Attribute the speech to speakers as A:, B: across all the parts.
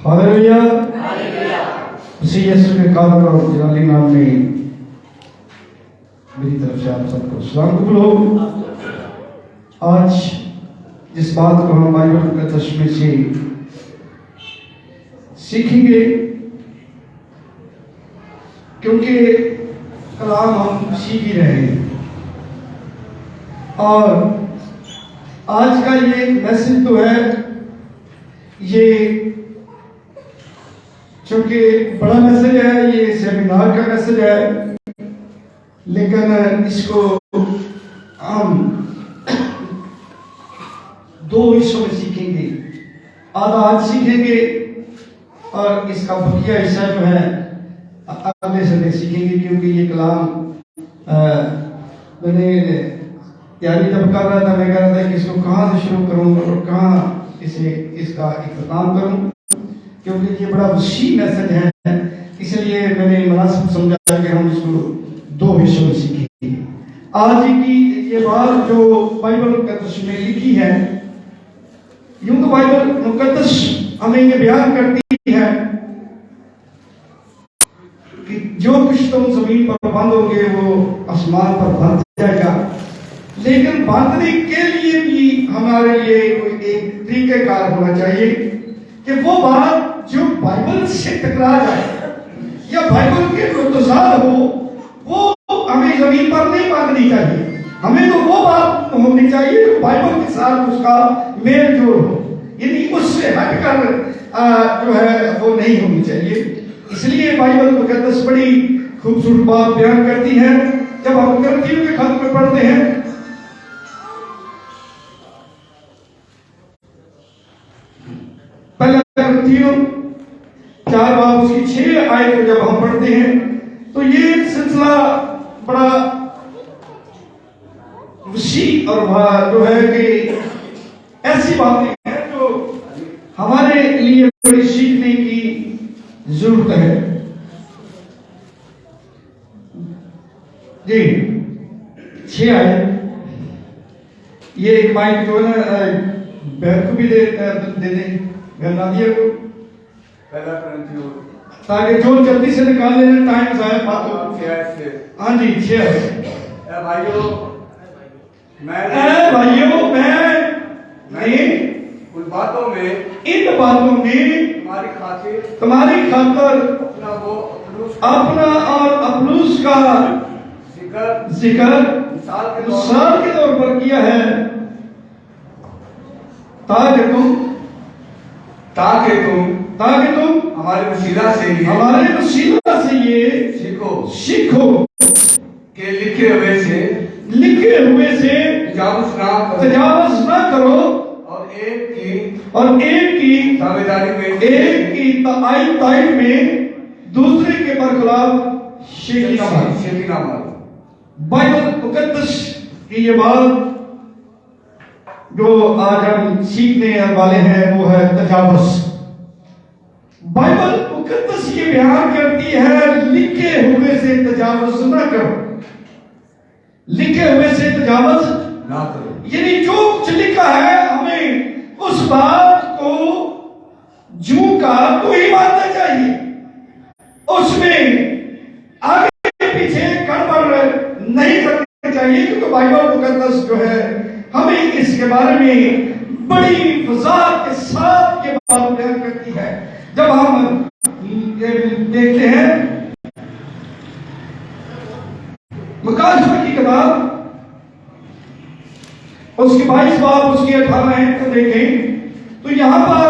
A: Hallelujah. मसीह यीशु के कादर और जलाली नाम में मेरी तरफ से आप सबको सलाम कबूल हो। आज जिस बात को हम बाइबल मुकद्दस में से सीखेंगे, क्योंकि कलाम हम सीख ही रहे हैं, और आज का ये मैसेज तो है, ये चूंकि बड़ा मैसेज है, ये सेमिनार का मैसेज है, लेकिन इसको हम दो हिस्सों में सीखेंगे। आधा आज सीखेंगे और इसका बकिया हिस्सा जो है अगले संडे सीखेंगे, क्योंकि ये कलाम मैंने यानी जब कर रहा था, मैं कह रहा था कि इसको कहाँ से शुरू करूँ और कहाँ इसका इख्तिताम करूँ, क्योंकि ये बड़ा वसी मैसेज है। इसलिए मैंने मुनासिब समझा कि हम इसको दो हिस्सों में सीखेंगे। आज की ये बात जो बाइबल मुकद्दस में लिखी है, यूं तो बाइबल मुकद्दस हमें ये बयान करती है कि जो कुछ तुम जमीन पर बंद होगे वो आसमान पर बंध जाएगा, लेकिन बांधने के लिए भी हमारे लिए कोई एक तरीक़ेकार होना चाहिए कि वो बात जो बाइबल से टकरा जाए या बाइबल के मुतज़ाद हो, वो हमें जमीन पर नहीं बांधनी चाहिए। हमें तो वो बात होनी चाहिए जो बाइबल के साथ उसका मेल जोड़ हो, यानी उससे हटकर जो है वो नहीं होनी चाहिए। इसलिए बाइबल मुकद्दस बड़ी खूबसूरत बात बयान करती है। जब हम गलतियों के खत में पढ़ते हैं, पहला गलतियों 4 बाब उसकी 6 आयत को जब हम पढ़ते हैं, तो ये सिलसिला बड़ा वसी और जो है कि ऐसी बातें हैं जो हमारे लिए बड़ी सीखने की जरूरत है। जी 6 आयत, ये एक माइक जो है ना बहन को भी दे दें, दिया को, ताकि जो जल्दी से निकाल लेना, टाइम ज़ाया बात हो। हाँ जी 6
B: भाइयों मैं उन बातों में,
A: इन बातों में तुम्हारी खातिर अपना और अपुल्लोस का जिक्र मिसाल के तौर पर किया है, ताकि तुम
B: हमारे वसीला
A: से ये सीखो
B: कि लिखे
A: हुए से तजावुज़ ना करो, और एक की ताईद में दूसरे के बरखिलाफ शेखी ना मारो। बाइबल मुकद्दस की ये बात जो आज हम सीखने वाले हैं वो है तजावुज़। बाइबल मुकद्दस ये बयान करती है, लिखे हुए से तजावुज़ ना करो, लिखे हुए से तजावुज़
B: ना करो।
A: यानी जो कुछ लिखा है हमें उस बात को जूं का तो ही मानना चाहिए, उसमें आगे पीछे गड़बड़ नहीं करनी चाहिए, क्योंकि बाइबल मुकद्दस जो है हमें इसके बारे में बड़ी वज़ाहत के साथ ये बात बयान करती है। जब हम देखते हैं मुकाशफा की किताब, उसकी 22 बाब उसकी 18 आयत को देखें, तो यहां पर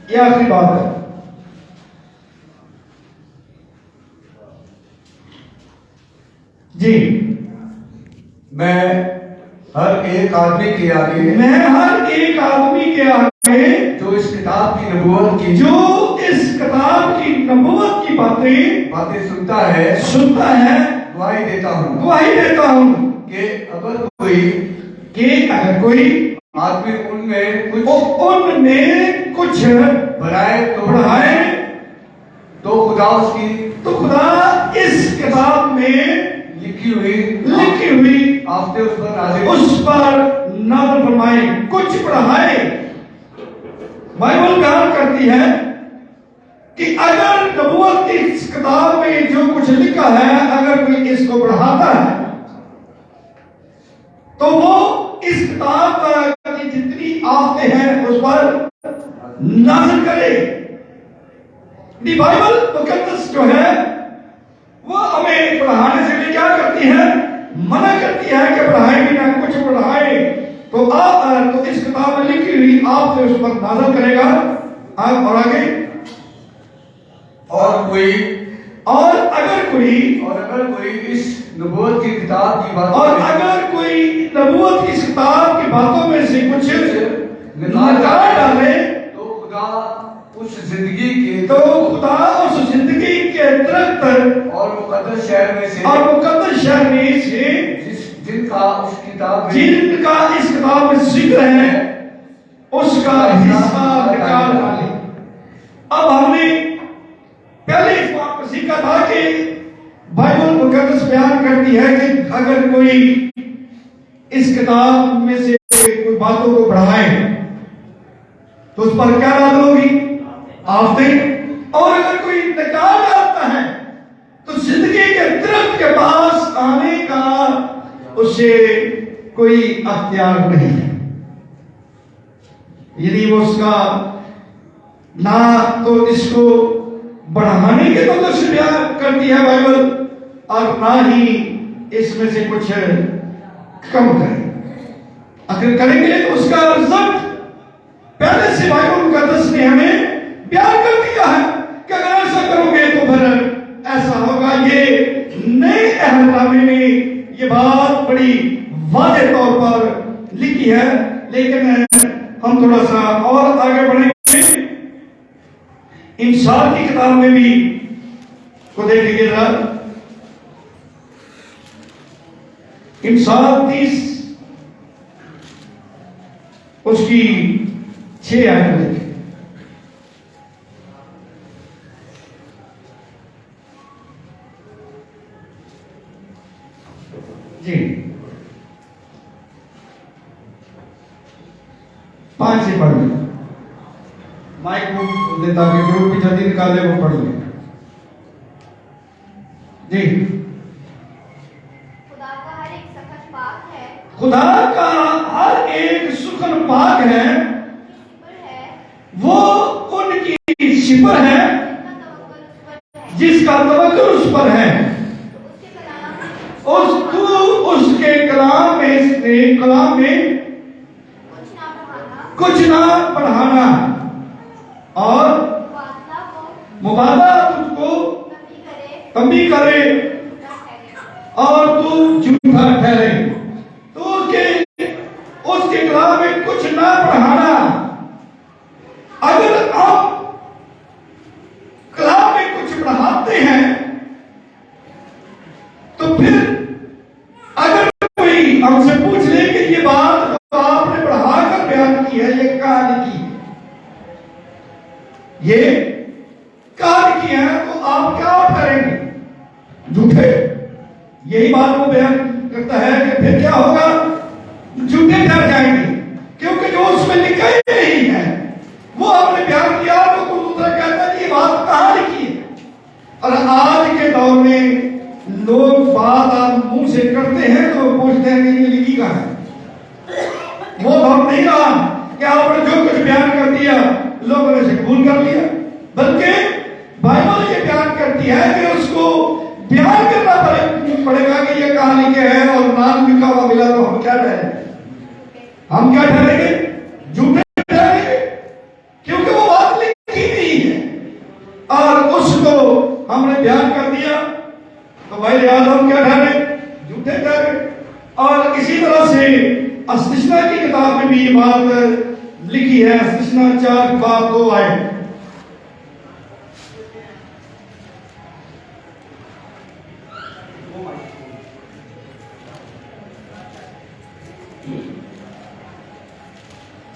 A: यह आखिरी बात है। जी
B: मैं हर एक आदमी के आगे जो इस किताब की नबूवत की बातें सुनता है गवाही देता हूँ कि अगर कोई आदमी उनमें कुछ बढ़ाए तो
A: खुदा इस किताब में
B: लिखी हुई
A: आफतें उस पर नाज़िल फरमाए, कुछ बढ़ाए बाइबल बयान करती है कि अगर नबूवत की इस किताब में जो कुछ लिखा है अगर कोई इसको बढ़ाता है तो वो इस किताब की जितनी आफतें हैं उस पर नाज़िल करे। बाइबल मुकद्दस जो है वो हमें पढ़ाने से क्या करती है, मना करती है कि पढ़ाए बिना कुछ पढ़ाए तो तो इस किताब में लिखी हुई आपसे उस पर नाज़िल करेगा। और आगे
B: और अगर कोई इस नबूवत की किताब की बात
A: और अगर कोई नबूवत की किताब की बातों में से कुछ निकाल डाले तो खुदा उस जिंदगी के दरख्त और मुकद्दस शहर में से जिनका इस किताब में जिक्र है उसका हिस्सा निकाल डाले। अब हमने पहले इस बात को सीखा था कि बाइबल मुकद्दस बयान करती है कि अगर कोई इस किताब में से कोई बातों को बढ़ाए तो उस पर क्या नाज़िल होगी, आफतें। और अगर कोई निकाल डालता है तो जिंदगी के दरख्त के पास आने का उसे कोई अख्तियार नहीं है। यदि वो उसका ना तो इसको बढ़ाने के तो से बयान करती है बाइबल और ना ही इसमें से कुछ कम करे। अगर करेंगे तो उसका रिजल्ट पहले से बाइबल मुकद्दस ने हमें बयान कर दिया है कि अगर ऐसा करोगे तो फिर ऐसा होगा। ये नए अहदनामे में ये बात बड़ी वाज़ेह तौर पर लिखी है, लेकिन हम थोड़ा सा और आगे बढ़ेंगे। इंसान की किताब में भी को देखेंगे जरा। इंसान 30 उसकी 6 आयत देखें। जी 5 से पढ़ लें। माइक को दे ताकि जो भी जल्दी निकाले वो पढ़ ले। जी खुदा का हर एक सुखन पाक है, वो उनकी सिपर है जिसका तवक्कुल उस पर है। उसके कलाम में कुछ ना बढ़ाना और मुबादा तुझको कमी करे और तू झूठा ठहरे। तो उसके कलाम में कुछ ना बढ़ाना। अगर आप कलाम में कुछ बढ़ाते हैं तो फिर अगर कोई हमसे पूछ ले कि ये बात तो आपने बढ़ाकर बयान की है, ये कहां लिखी है, ये कहां लिखी है, तो आप क्या करेंगे? झूठे। यही बात वो बयान करता है कि फिर क्या होगा, झूठे ठहर जाएंगे, क्योंकि जो उसमें लिखा ही नहीं है वो आपने बयान किया तो कोई दूसरा कहता है ये बात कहां लिखी है। और आज के दौर में लोग बात आप मुंह से करते हैं तो पूछते हैं कि ये लिखी कहां है। वो दौर नहीं रहा कि आपने जो कुछ बयान कर दिया लोगों ने इसे कबूल कर लिया, बल्कि बाइबल ये बयान करती है कि उसको बयान करना पड़ेगा कि ये कहां लिखे है, और नाम लिखा हुआ मिला तो हम क्या ठहरेंगे? हम क्या ठहरेंगे? झूठे ठहरेंगे, क्योंकि वो बात लिखी नहीं है और उसको हमने बयान कर दिया तो भाई लिहाजा हम क्या ठहरे? झूठे ठहरे। और इसी तरह से अस्तिष्णा की किताब में भी ये बात लिखी है। अस्तिष्णा 4:2 आए।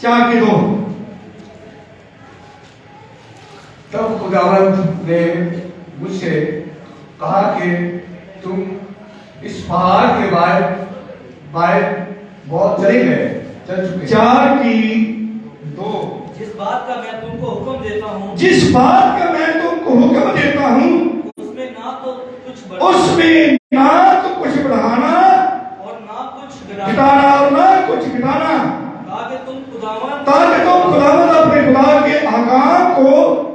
A: चार के 2।
B: तब खुदावंद ने मुझसे कहा कि तुम इस पहाड़ के बाहर बहुत चले गए, चल चुके।
A: 4:2
C: जिस बात का मैं तुमको हुक्म देता हूँ
A: जिस बात का मैं तुमको हुक्म देता हूँ
C: उसमें ना तो कुछ
A: उसमें ना तो कुछ बढ़ाना
C: और ना कुछ घटाना,
A: घटाना और ना कुछ घटाना,
C: ताकि तुम खुदावन
A: ताकि तुम खुदावंद अपने खुदा के अहकाम को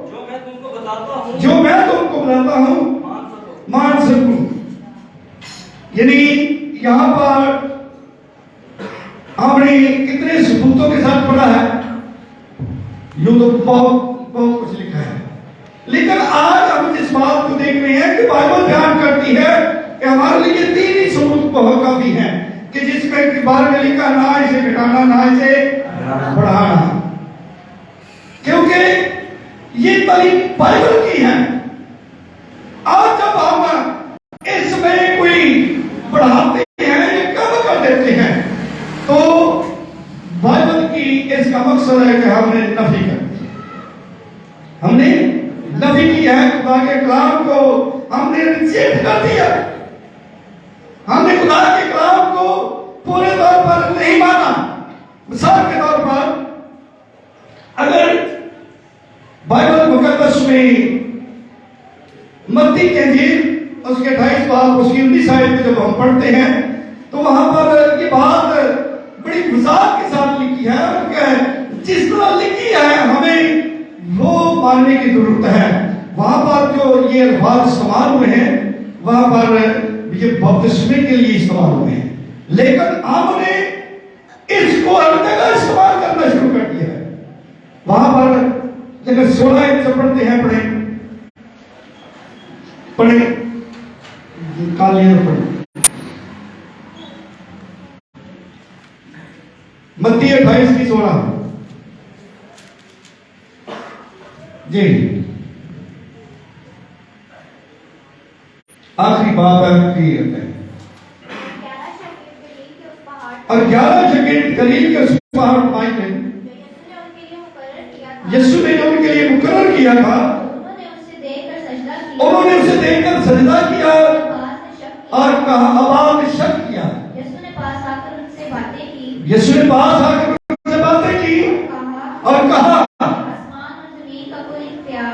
C: जो मैं तुमको बताता हूँ
A: जो मैं तुमको बताता हूँ मान सकूं। यानी यहाँ पर हमने कितने सबूतों के साथ पढ़ा है, यूं तो बहुत बहुत कुछ लिखा है, लेकिन आज हम जिस बात को देख रहे हैं कि बाइबल बयान करती है कि हमारे लिए तीन ही सबूत बहुत काफी हैं कि जिसमें के बारे में लिखा ना इसे घटाना ना इसे बढ़ाना, क्योंकि ये तालीम बाइबल की है। आज जब हम इसमें कोई बढ़ाते हैं या कम कर देते हैं तो बाइबल की इसका मकसद है कि हमने नफी कर दी, हमने नफी की है, खुदा के कलाम को हमने रिजेक्ट कर दिया, हमने खुदा के कलाम को पूरे तौर पर नहीं माना। मिसाल के तौर पर अगर बाइबल मुकद्दस में मत्ती की इंजील उसके 28 बाब उसकी 19 आयत में जब हम पढ़ते हैं तो वहां पर ये बात बड़ी वजाहत के साथ लिखी है और जिस तरह लिखी है हमें वो मानने की जरूरत है। वहां पर जो ये अल्फाज इस्तेमाल हुए हैं वहां पर ये बपतिस्मे के लिए इस्तेमाल हुए हैं, लेकिन हमने इसको हर जगह इस्तेमाल करना शुरू कर दिया है। वहां पर जगह 16 से पढ़ते हैं, पढ़े कालिया पढ़े मत्ती 28 की 16 जी आखिरी बात है और 11 शकील गलील के उस पहाड़ पर में यीशु ने जो उनके लिए मुकर्रर किया था उन्होंने उसे देखकर सजदा किया और कहा आवाज ने शक किया। यीशु ने पास आकर उनसे बातें की और कहा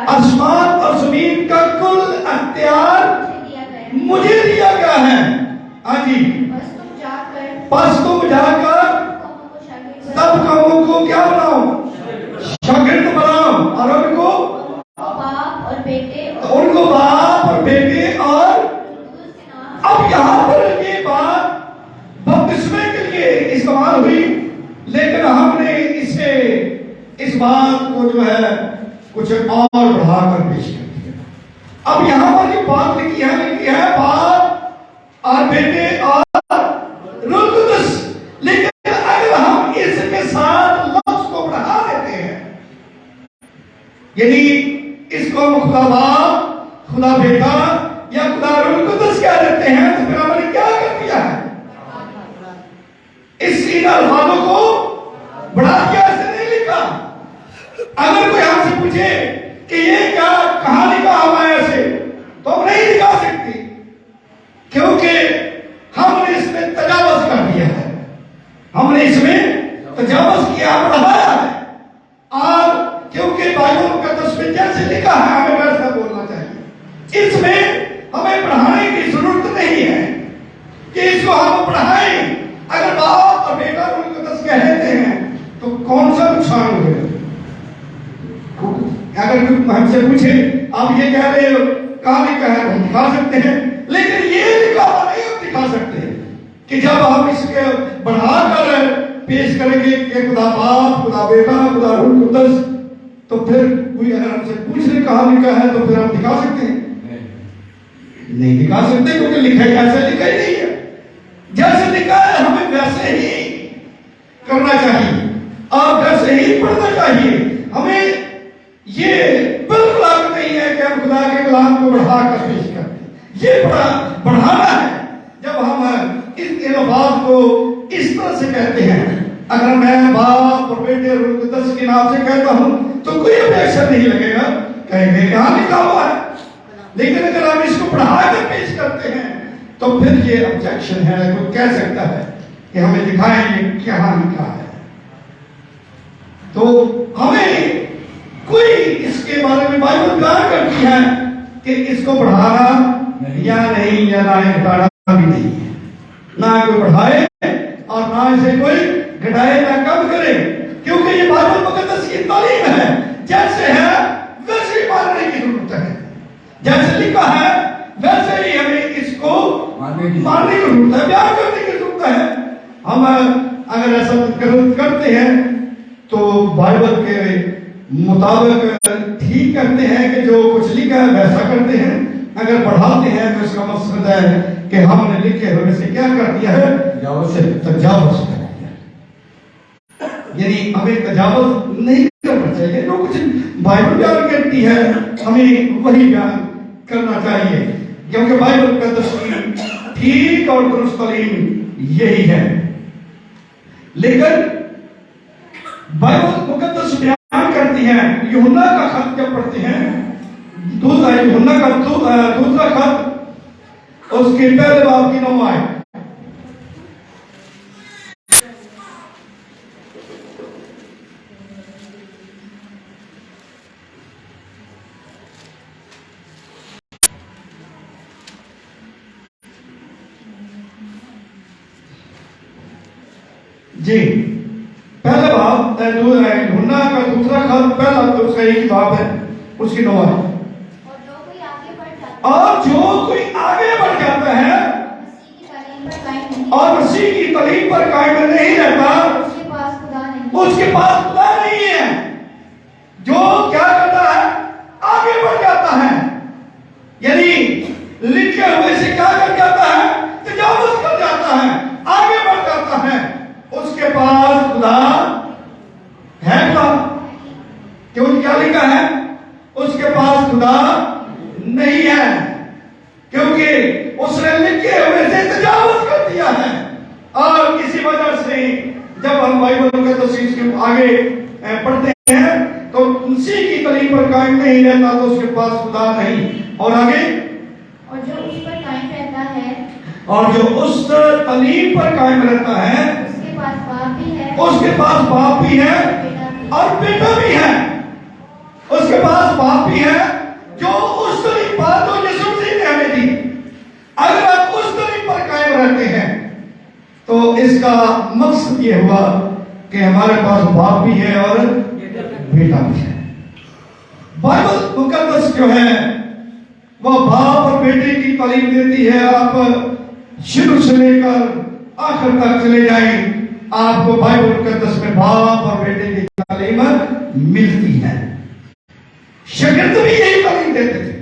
A: आसमान और जमीन का कुल अख्तियार मुझे दिया गया है। हाँ जी, बस तुम जाकर सब कामों को क्या बनाओ, शागिर्द बनाओ और उनको बाप और बेटे और अब यहाँ पर ये बात बपतिस्मे के लिए इस्तेमाल हुई, लेकिन हमने इसे इस बात को जो है कुछ और बढ़ाकर पेश कर दिया। अब यहाँ पर ये बात लिखी है बाप और बेटे और रूह कुदस, लेकिन अगर हम इसके साथ लफ्ज को बढ़ा देते हैं यानी इसको हम खुदा बाप खुदा बेटा या खुदा रूह कुदस कह देते हैं तो फिर हमने क्या कर दिया है, इस इन अल्फाजों को बढ़ा दिया, ऐसे नहीं लिखा। अगर कोई हमसे पूछे कि ये क्या कहां लिखा हुआ है ऐसे तो हम नहीं लिखा सकते, क्योंकि हमने इसमें तजावज कर दिया है, हमने इसमें तजावज किया, बढ़ाया है। और क्योंकि बाइबल मुकद्दस में जैसे लिखा है हमें वैसा बोलना चाहिए, इसमें हमें बढ़ाने की जरूरत नहीं है कि इसको हम बढ़ाएं। अगर बाप और बेटा उनको दस कहते हैं तो कौन सा नुकसान होगा। अगर कोई हमसे पूछे आप ये कह रहे हो कहां लिखा है, हम दिखा सकते हैं, लेकिन ये लिखा हुआ नहीं हम दिखा सकते कि जब हम इसके बढ़ाकर पेश करेंगे कि खुदा बाप खुदा बेटा खुदा रूह कुद्दस, तो फिर कोई अगर हमसे पूछ ले कहां लिखा है तो फिर हम दिखा सकते हैं, नहीं दिखा सकते, क्योंकि लिखा ही ऐसा लिखा ही नहीं है। जैसे लिखा है हमें वैसे ही करना चाहिए और वैसे ही पढ़ना चाहिए। हमें ये बिल्कुल हक नहीं है कि हम खुदा के कलाम को बढ़ाकर पेश करते, ये बढ़ाना है जब हम इस अल्फाज को इस तरह से कहते हैं। अगर मैं बाप और बेटे रूह कुद्दस के नाम से कहता हूं तो कोई ऑब्जेक्शन नहीं लगेगा, कहेंगे कहां लिखा हुआ है। लेकिन अगर हम इसको बढ़ाकर पेश करते हैं तो फिर ये ऑब्जेक्शन है, कोई कह सकता है कि हमें दिखाएं ये क्या लिखा है। तो हमें कोई इसके बारे में बाइबल बयान करती है कि इसको बढ़ाना या नहीं, या ना घटाना भी नहीं है, ना कोई बढ़ाए और ना इसे कोई घटाए या कम करे, क्योंकि ये बाइबल मुकद्दस की तालीम है। जैसे है वैसे ही मानने की जरूरत है, जैसे लिखा है वैसे ही हमें इसको मानने की जरूरत है, बयान करने की जरूरत है। हम अगर ऐसा करते हैं तो बाइबल के मुताबिक ठीक करते हैं कि जो कुछ लिखा है वैसा करते हैं। अगर बढ़ाते हैं तो इसका मकसद है कि हमने लिखे हुए से क्या कर दिया है, तजावुज़ कर दिया। यानी हमें तजावुज़ नहीं करना चाहिए, जो कुछ बाइबल बयान करती है हमें वही बयान करना चाहिए, क्योंकि बाइबल का तस्वीर ठीक और दुरुस्त तालीम यही है। लेकिन बाइबल मुकद्दस बयान करती है, यूहन्ना का खत जब पढ़ते हैं, यूहन्ना का दूसरा खत उसके पहले बाब की 9 आयत, जी पहला बाब यूहन्ना का दूसरा खत पहला तो उसका एक ही बाब है, उसकी 9 आयत। और जो कोई आगे बढ़ जाता है और मसीह की तालीम पर कायम नहीं रहता, उसके पास खुदा नहीं है। जो क्या करता है, आगे बढ़ जाता है, यानी लिखे हुए से क्या कर जाता है, तजावुज़ कर जाता है, आगे बढ़ जाता है, उसके पास खुदा है। खुदा क्यों, क्या लिखा है, उसके पास खुदा नहीं है, क्योंकि उसने लिखे हुए से तजावुज़ कर दिया है। और इसी वजह से जब हम बाइबल के तफसीर के आगे पढ़ते हैं तो उसी की तालीम पर कायम नहीं रहता तो उसके पास खुदा नहीं। और आगे,
D: और जो उस पर कायम रहता है,
A: और जो उस तालीम पर कायम रहता है,
D: उसके पास बाप भी है,
A: उसके पास बाप भी है और बेटा भी है। उसके पास बाप भी है, जो उस तालीम पर तो यीशु मसीह ने हमें दी। अगर आप उस तालीम पर कायम रहते हैं तो इसका मकसद ये हुआ कि हमारे पास बाप भी है और बेटा भी है। बाइबल मुकद्दस जो है वह बाप और बेटे की तालीम देती है। आप शुरू से लेकर आखिर तक चले जाएं, आपको बाइबल मुकद्दस में बाप और बेटे की तालीम मिलती है। शागिर्द भी यही तालीम देते थे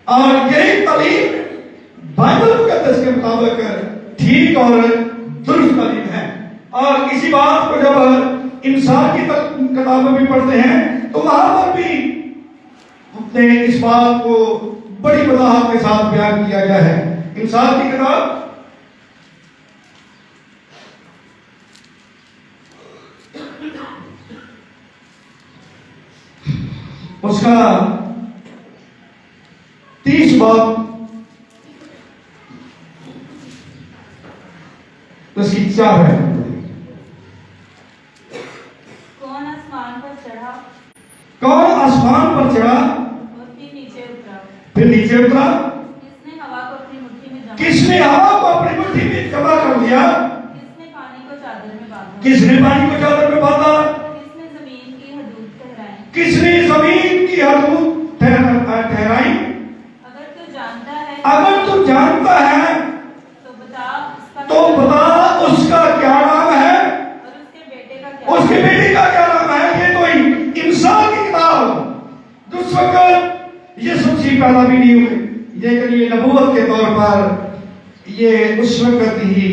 A: और यही तालीम बाइबल मुकद्दस के मुताबिक ठीक और दुरुस्त तालीम है। और इसी बात को जब इंसान की किताबें भी पढ़ते हैं तो वहां पर भी अपने इस बात को बड़ी वजाहत के साथ बयान किया गया है। इंसान की किताब उसका 30 बाब उसकी 4 है।
E: कौन आसमान पर चढ़ा,
A: कौन आसमान पर चढ़ा
E: और फिर नीचे उतरा,
A: फिर नीचे उतरा,
E: किसने हवा को अपनी मुट्ठी में जमा,
A: किसने हवा को अपनी मुट्ठी में जमा कर लिया,
E: किसने पानी को चादर में बांधा,
A: किसने पानी को चादर में बांधा,
E: किसने जमीन की हदूद ठहराई,
A: किसने जमीन की हदूद ठहराई।
E: अगर तू जानता है,
A: अगर तू जानता है
E: तो बता उसका
A: तो बता उसका क्या नाम है,
E: और उसके बेटे का क्या,
A: उसके बेटे का क्या नाम है। ये तो इंसान की किताब जिस वक्त यीशु मसीह पैदा भी नहीं हुए, लेकिन ये नबूवत के तौर पर ये उस वक्त ही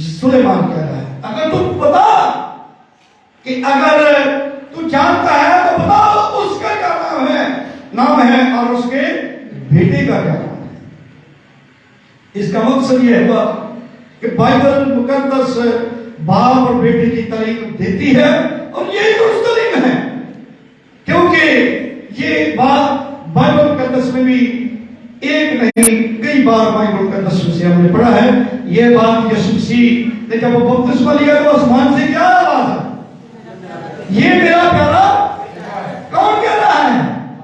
A: सुलेमान कह रहा है। अगर तू बता कि अगर तू जानता है तो बता उसका क्या नाम है और उसके बेटे का क्या नाम है। इसका मकसद यह हुआ कि बाइबल मुकद्दस बाप और बेटे की तालीम देती है और यही दुरुस्त तालीम है, क्योंकि ये बात बाइबल मुकद्दस में भी एक नहीं कई बार बाइबल मुकद्दस में से हमने पढ़ा है। ये बात यीशु मसीह ने जब वो बपतिस्मा लिया तो आसमान से क्या आवाज है, ये मेरा प्यारा, कौन कह रहा है?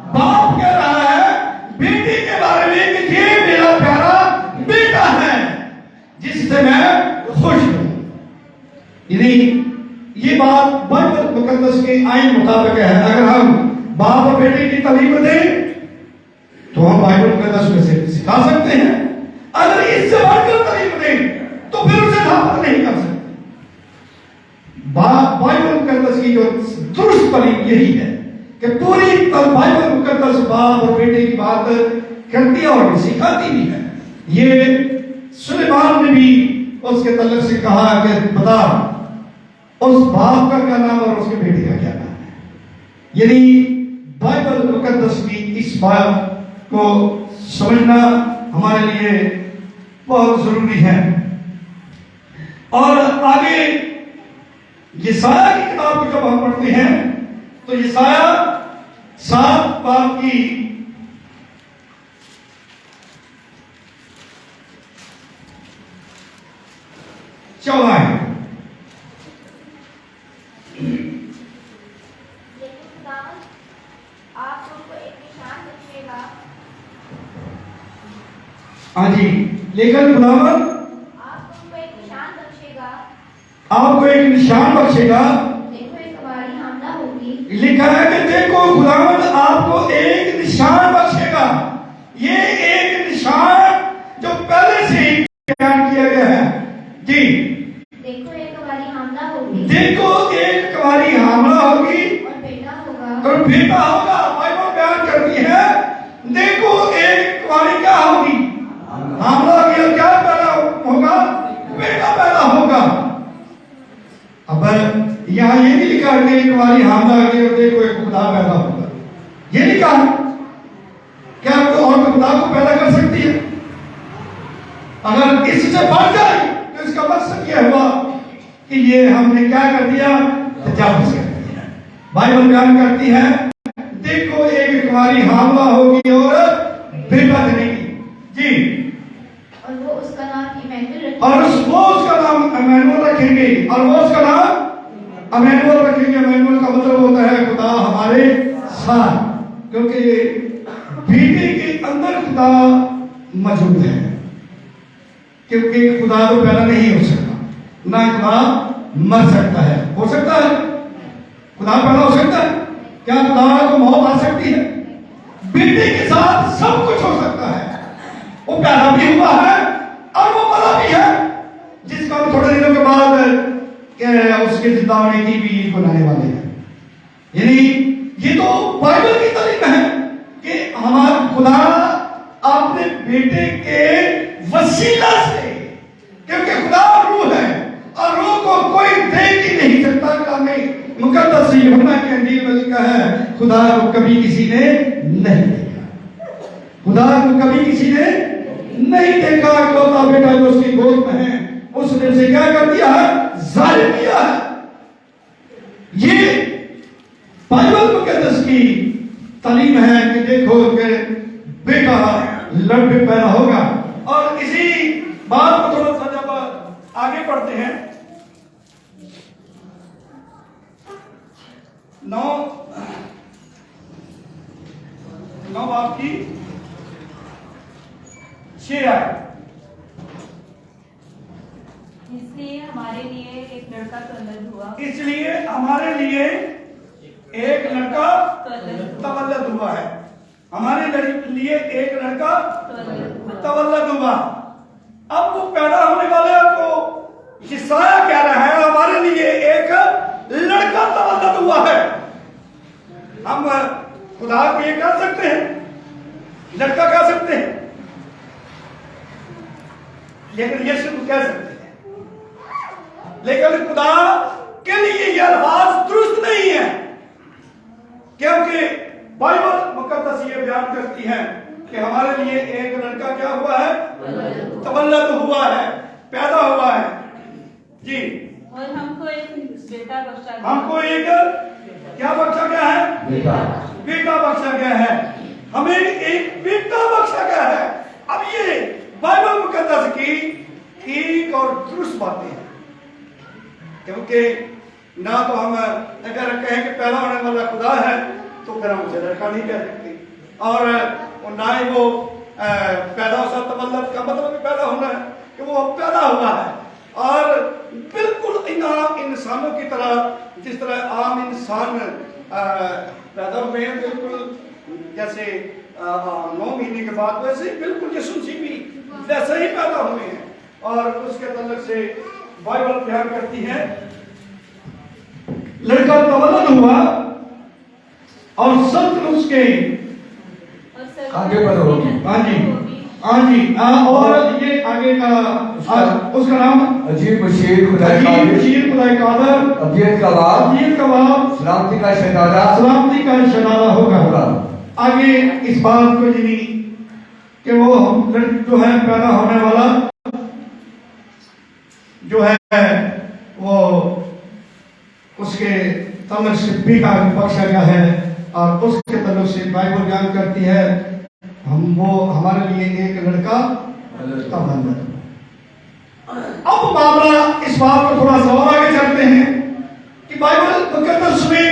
A: बाप कह रहा है बेटे के बारे में कि ये मेरा प्यारा बेटा है जिससे मैं खुश हूं। यानी ये बात बाइबल मुकद्दस के आइन मुताबिक है। अगर हम बाप और बेटे की तालीम दें तो हम बाइबल मुकद्दस में से सिखा सकते हैं। अगर इससे बढ़कर तालीम दें तो फिर उसे स्थापित नहीं कर सकते। बाइबल मुकद्दस की जो दुरुस्त तालीम यही है कि पूरी बाइबल मुकद्दस बाप और बेटे की बात करती है और सिखाती भी है। ये सुलेमान ने भी उसके तल्लक से कहा कि बता उस बाप का क्या नाम और उसके बेटे का क्या नाम है। यानी बाइबल मुकद्दस की इस बात को समझना हमारे लिए बहुत जरूरी है। और आगे यशायाह की किताब को जब हम पढ़ते हैं तो यशायाह 7 बाब की 14 है।
D: लेकिन खुदावंद आप तुमको एक निशान बख्शेगा।
A: हाँ जी, लेकिन खुदावंद
D: आप तुमको एक निशान बख्शेगा।
A: आपको एक निशान बख्शेगा।
D: देखो एक हमारी हमला होगी।
A: लिखा है कि देखो खुदावंद आपको एक निशान बख्शेगा। ये एक निशान जो पहले से ही बयान किया गया है जी।
D: देखो एक हमारी हमला होगी
A: देखो एक तुम्हारी हमला होगी
D: और बेटा होगा।
A: और बेटा होगा। बाइबल बयान करती है देखो एक तुम्हारी क्या होगी, हमला होगी और क्या पैदा होगा, बेटा पैदा होगा। अब यहाँ ये नहीं लिखा कि तुम्हारी हमला होगी और देखो एक खुदा पैदा होगा, ये लिखा है। क्या कोई और खुदा को पैदा कर सकती है? अगर इससे बढ़ जाए तो इसका मकसद यह हुआ कि ये हमने क्या कर दिया, तजावुज कर दिया। बाइबल बयान करती है देखो एक कुंवारी हमला होगी और बेटा जनेगी जी,
D: और वो उसका नाम इमैनुअल रखेंगे।
A: और वो उसका नाम इमैनुअल रखेंगे। और वो उसका नाम इमैनुअल रखेंगे। इमैनुअल का मतलब होता है खुदा हमारे साथ, क्योंकि बेटे के अंदर खुदा मौजूद है। क्योंकि खुदा तो पैदा नहीं हो सकता, ना खुदा मर सकता है। हो सकता है खुदा पैदा हो सकता है? क्या खुदा को मौत आ सकती है? बेटे के साथ सब कुछ हो सकता है। वो पैदा भी हुआ है और वो मरा भी है, जिसका हम थोड़े दिनों के बाद उसके जिंदा होने की भी बनाने वाले हैं। यानी ये तो बाइबल की तालीम है कि हमारा खुदा अपने बेटे के वसीला से, क्योंकि खुदा रूह है और रूह को कोई देख ही नहीं सकता। कलाम मुकद्दस यूहन्ना के अंजील में लिखा है खुदा को कभी किसी ने नहीं देखा, खुदा को कभी किसी ने नहीं देखा। इकलौता बेटा जो उसकी गोद में है उसने उसे क्या कर दिया है, जाहिर किया है। ये बाइबल मुकद्दस की तालीम है कि देखो कि बेटा लड़के पैदा होगा। और इसी बात को थोड़ा सा जब आगे पढ़ते हैं 9 बाब की 6 आयत।
E: इसलिए हमारे लिए एक लड़का तवल्लद हुआ।
A: इसलिए हमारे लिए एक लड़का तवल्लद हुआ है। हमारे लिए एक लड़का तवल्लद हुआ। अब वो पैदा होने वाले को यशायाह कह रहा है हमारे लिए एक लड़का तवल्लद हुआ है। हम खुदा को ये कह सकते हैं, लड़का कह सकते हैं, लेकिन यीशु को कह सकते हैं। लेकिन खुदा के लिए यह अल्फाज दुरुस्त नहीं है, क्योंकि बाइबल मुकद्दस ये बयान करती है कि हमारे लिए एक लड़का क्या हुआ है, तवल्लद हुआ है, पैदा हुआ है जी।
E: और हमको एक बेटा बख्शा गया।
A: हमको एक क्या बख्शा गया है, बेटा बख्शा गया है। हमें एक बेटा बख्शा गया है। अब ये बाइबल मुकद्दस की ठीक और दुरुस्त बातें हैं, क्योंकि ना तो हम अगर कहें कि पैदा होने वाला खुदा है तो फिर हम उसे लड़का नहीं कह सकते, और ना ही वो पैदा हो सकता, मतलब का मतलब भी पैदा होना है कि वो पैदा हुआ है। और बिल्कुल आम इंसानों की तरह, जिस तरह आम इंसान पैदा हुए हैं, बिल्कुल जैसे 9 महीने के बाद, वैसे ही बिल्कुल यीशु मसीह भी वैसे ही पैदा हुए हैं। और उसके तल्लुक से बाइबल बयान करती है, लड़का तवल्लुद हुआ और संत उसके
B: आगे बढ़ो।
A: हाँ जी, हाँ जी, और ये आगे का उसका नाम
B: अजीब बशीर खुदा
A: अजीब बशीर खुदा कादर,
B: अबियत का बाप,
A: अजीब का बाप,
B: सलामती का शहजादा,
A: सलामती का शहजादा होगा। आगे इस बात को जिनी कि वो जो है पैदा होने वाला जो है वो उसके तल्लुक से भी बख्शा गया है, और उसके तल्लुक से बाइबल बयान करती है वो हमारे लिए एक लड़का तवल्लुद। अब मामला इस बात को थोड़ा सा और आगे चलते हैं कि बाइबल मुकद्दस में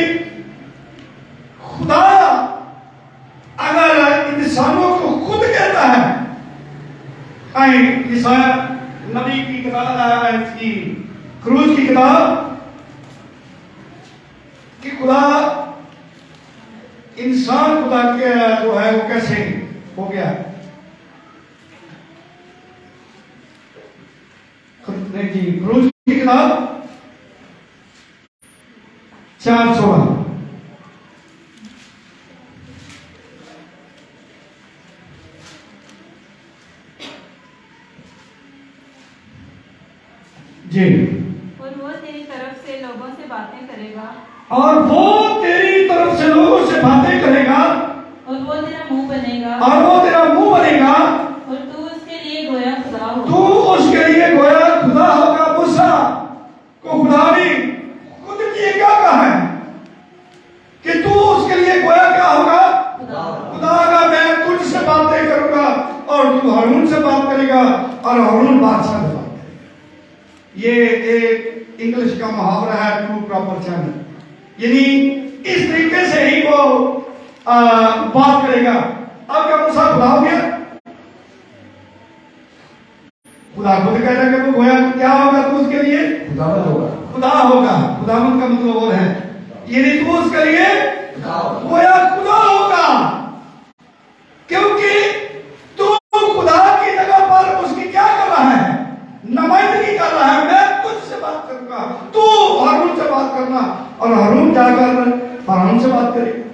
A: खुदा अगर इंसानों को खुद कहता है, ईसाया नबी की किताब की क्रूज की किताब कि खुदा इंसान खुदा के जो है वो कैसे हो गया, जी क्रूज की किताब 4:16 जी।
E: और वो तेरी तरफ से लोगों से बातें करेगा,
A: और वो तेरी तरफ से लोगों से बातें करेगा,
E: और वो तेरा मुंह बनेगा,
A: और वो तेरा मुंह बनेगा,
E: और तू उसके लिए गोया खुदा होगा।
A: तू उसके लिए गोया खुदा होगा। मूसा को खुदा ने खुद लिए क्या कहा है कि तू उसके लिए गोया क्या होगा, खुदा का। मैं तुझसे बातें करूंगा और तू हारून से बात करेगा और हारून बादशाह से बात करेगा। ये एक इंग्लिश का मुहावरा है, ट्रू प्रॉपर चैनल, यानी इस तरीके से ही वो बात करेगा। अब क्या मूसा खुदा हो गया? खुदा खुद कह रहा है कि वो गोया क्या होगा, तू उसके लिए
B: खुदा होगा।
A: खुदा होगा। खुदावंद का मतलब और है, यानी तू उसके लिए गोया खुदा होगा, क्योंकि तू खुदा की जगह पर उसकी क्या कर रहा है, नुमाइंदगी कर रहा है। मैं तुझसे बात करूंगा, तू हारून से बात करना, और हारून जाकर हारून से बात करेगा।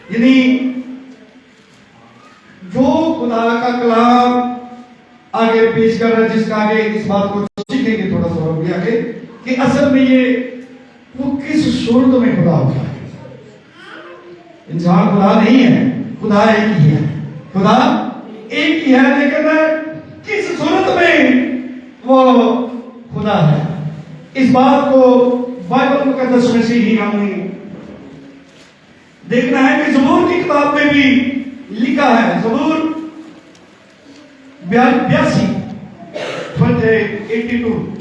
A: यानी जो खुदा का कलाम आगे पेश कर रहा है, जिसका आगे इस बात को सीखेंगे थोड़ा सा और भी आगे कि असल में ये वो किस सूरत में खुदा होता है। इंसान खुदा नहीं है, खुदा एक ही है, खुदा एक ही है, लेकिन किस सूरत में वो खुदा है, इस बात को बाइबल मुकद्दस में से ही हमें देखना है कि ज़बूर की किताब में भी लिखा है। ज़बूर 82 82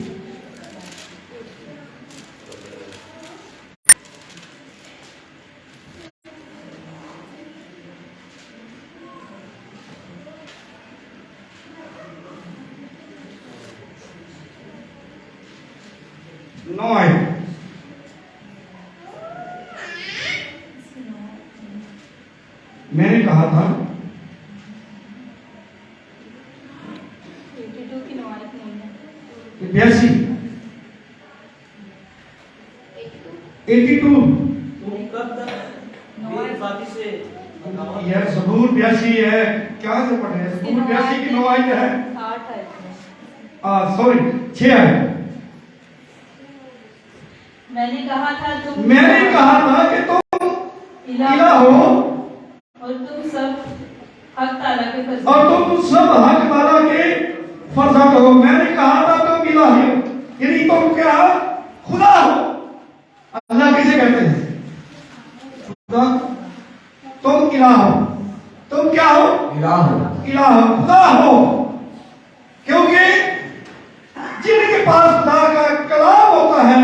A: 9 है। मैंने कहा था
E: 82 की नवायत नहीं है।
A: 82 82
C: तुम कब तक बेइंसाफी से
A: यार ज़बूर 82 है, क्या से पढ़े हैं? ज़बूर 82 की 9 आयत है,
E: 8 है।
A: सॉरी 6 है।
E: मैंने कहा था तुम
A: कि तुम इलाह हो
E: और तुम सब हक ताला के फर्जंद
A: और तुम सब हक ताला के फर्जंद हो। मैंने कहा था तुम इलाह हो, यानी तुम क्या खुदा हो। अल्लाह किसे कहते हैं? खुदा। तुम इलाह हो, तुम क्या हो?
B: इलाह हो,
A: इलाह हो, खुदा हो, क्योंकि जिनके पास खुदा का कलाम होता है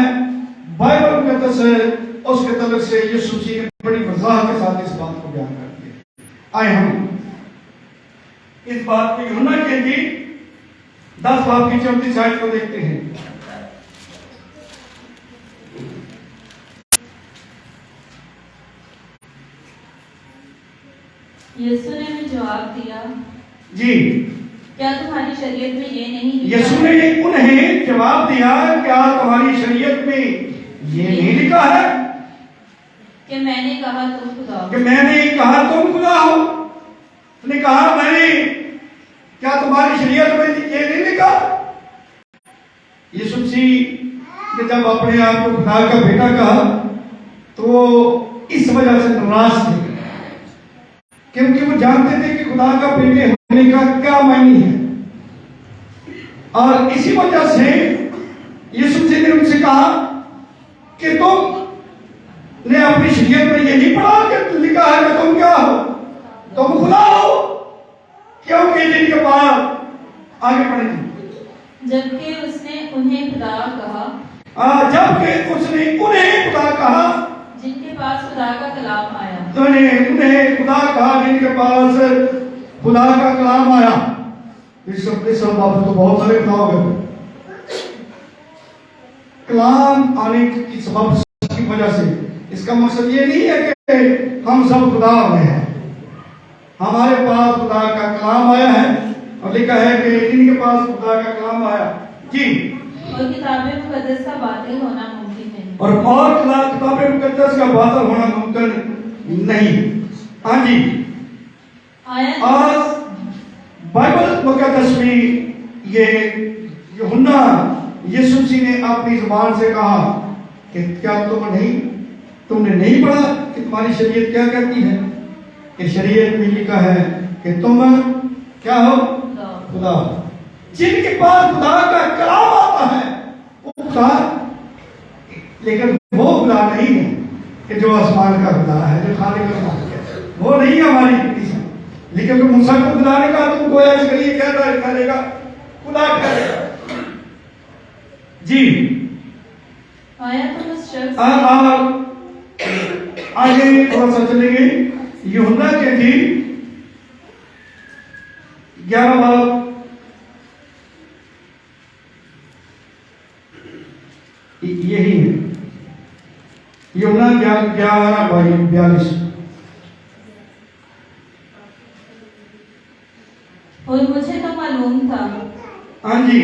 A: से यीशु मसीह ने बड़ी वजाहत के साथ इस बात को बयान कर दिया। आए हम इस बात को यूहन्ना की इंजील 10 बाब की 34 आयत को देखते हैं।
E: यीशु ने भी जवाब दिया,
A: जी,
E: क्या तुम्हारी शरीयत में ये नहीं लिखा
A: यीशु
E: है
A: ने उन्हें जवाब दिया, क्या तुम्हारी शरीयत में ये नहीं लिखा है
E: कि मैंने कहा तुम खुदा हो?
A: कि मैंने कहा तुम खुदा हो? उसने कहा मैंने, क्या तुम्हारी शरीयत में ये नहीं लिखा? यीशु मसीह ने जब अपने आप को खुदा का बेटा कहा तो इस वजह से नाराज थे, क्योंकि वो जानते थे कि खुदा का बेटे होने का क्या मायने है। और इसी वजह से यीशु मसीह ने उनसे कहा कि तुम ने अपनी शरीयत में ये नहीं पढ़ा कि लिखा है कि तुम क्या हो, तुम खुदा हो? क्योंकि जिनके पास आगे पढ़ेंगे,
E: जबकि उसने उन्हें खुदा कहा,
A: जबकि उसने उन्हें खुदा कहा,
E: जिनके पास खुदा का कलाम आया।
A: तो उन्हें खुदा कहा जिनके पास खुदा का कलाम आया। इस बात तो बहुत सारे खुदा हो गए। कलाम आने की सबब की वजह से इसका मकसद ये नहीं है कि हम सब खुदा में हैं। हमारे पास खुदा का कलाम आया है और लिखा है कि जिनके पास खुदा का कलाम आया, जी,
E: और किताबें मुकद्दस का बातिल होना मुमकिन नहीं।
A: और किताबें मुकद्दस का बातिल होना मुमकिन नहीं। हाँ जी,
E: आयत
A: आज बाइबल मुकद्दस में ये यूहन्ना यीशु मसीह ने अपनी जुबान से कहा कि क्या तुमने नहीं पढ़ा कि तुम्हारी शरीयत क्या कहती है? कि शरीयत में लिखा है कि तुम क्या हो? खुदा। जिनके पास खुदा का कलाम आता है वो खुदा, लेकिन वो खुदा नहीं है कि जो आसमान का खुदा है, जो खाने का खुदा है, वो नहीं है हमारी कंडीशन। लेकिन तो मूसा को खुदा ने कहा तुम गोया करिए, क्या करेगा? खुदा करेगा। जी,
E: आया तो उस शख्स
A: आगे थोड़ा सा चलेंगे। यूहन्ना के जी 11 बाब यही है, यूहन्ना 11:42।
E: और मुझे तो मालूम था
A: हाँ जी,